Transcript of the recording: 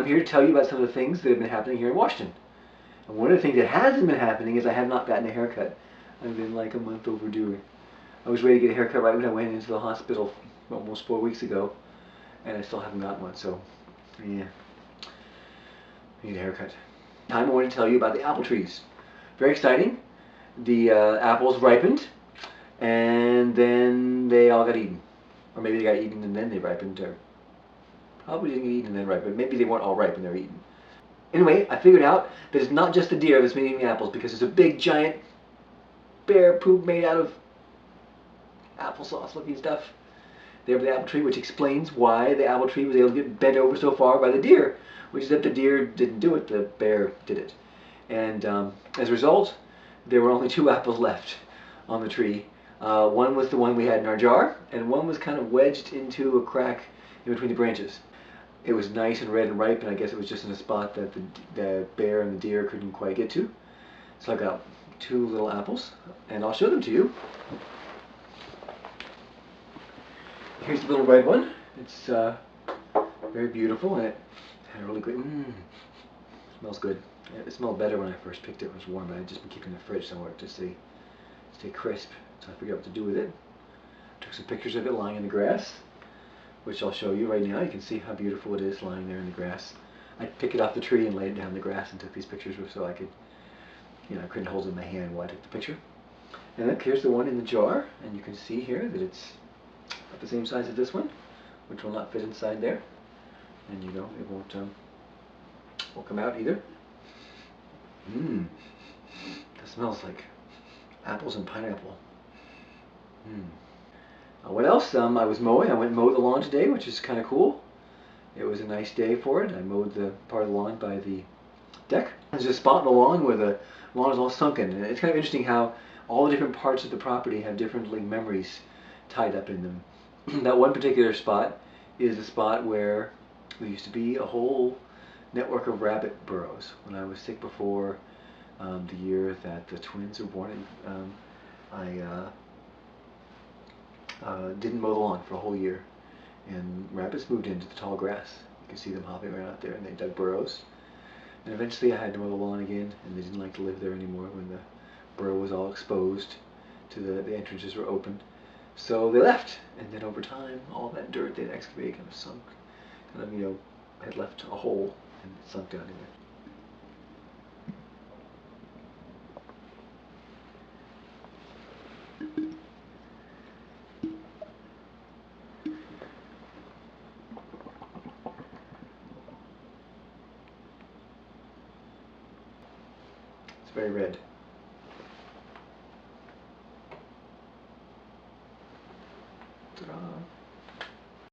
here to tell you about some of the things that have been happening here in Washington. And one of the things that hasn't been happening is I have not gotten a haircut. I've been like a month overdue. I was ready to get a haircut right when I went into the hospital almost 4 weeks ago, and I still haven't gotten one, so yeah, I need a haircut. Time I want to tell you about the apple trees. Very exciting. The apples ripened, and then they all got eaten. Or maybe they got eaten and then they ripened, or probably didn't get eaten and then ripened. Maybe they weren't all ripe and they were eaten. Anyway, I figured out that it's not just the deer that's been eating the apples, because there's a big giant bear poop made out of applesauce looking stuff there by the apple tree, which explains why the apple tree was able to get bent over so far by the deer, which is that the deer didn't do it, the bear did it. And as a result, there were only 2 apples left on the tree. One was the one we had in our jar, and one was kind of wedged into a crack in between the branches. It was nice and red and ripe, and I guess it was just in a spot that the bear and the deer couldn't quite get to. So I got 2 little apples, and I'll show them to you. Here's the little red one. It's very beautiful, and it had a really good, smells good. It smelled better when I first picked it. It was warm, but I'd just been keeping it in the fridge somewhere to stay crisp. So I figured out what to do with it. Took some pictures of it lying in the grass, which I'll show you right now. You can see how beautiful it is lying there in the grass. I picked it off the tree and laid it down in the grass and took these pictures so I could, I couldn't hold it in my hand while I took the picture. And then here's the one in the jar, and you can see here that it's about the same size as this one, which will not fit inside there. And it won't come out either. That smells like apples and pineapple. What else? I was mowing. I went and mowed the lawn today, which is kind of cool. It was a nice day for it. I mowed the part of the lawn by the deck. There's a spot in the lawn where the lawn is all sunken. And it's kind of interesting how all the different parts of the property have different memories tied up in them. That one particular spot is a spot where there used to be a whole network of rabbit burrows. When I was sick before, the year that the twins were born, I didn't mow the lawn for a whole year, and rabbits moved into the tall grass. You can see them hopping around out there, and they dug burrows. And eventually I had to mow the lawn again, and they didn't like to live there anymore when the burrow was all exposed to the entrances were open. So they left, and then over time, all that dirt they'd excavated kind of sunk, had left a hole and it sunk down in there. It's very red. Ta-da!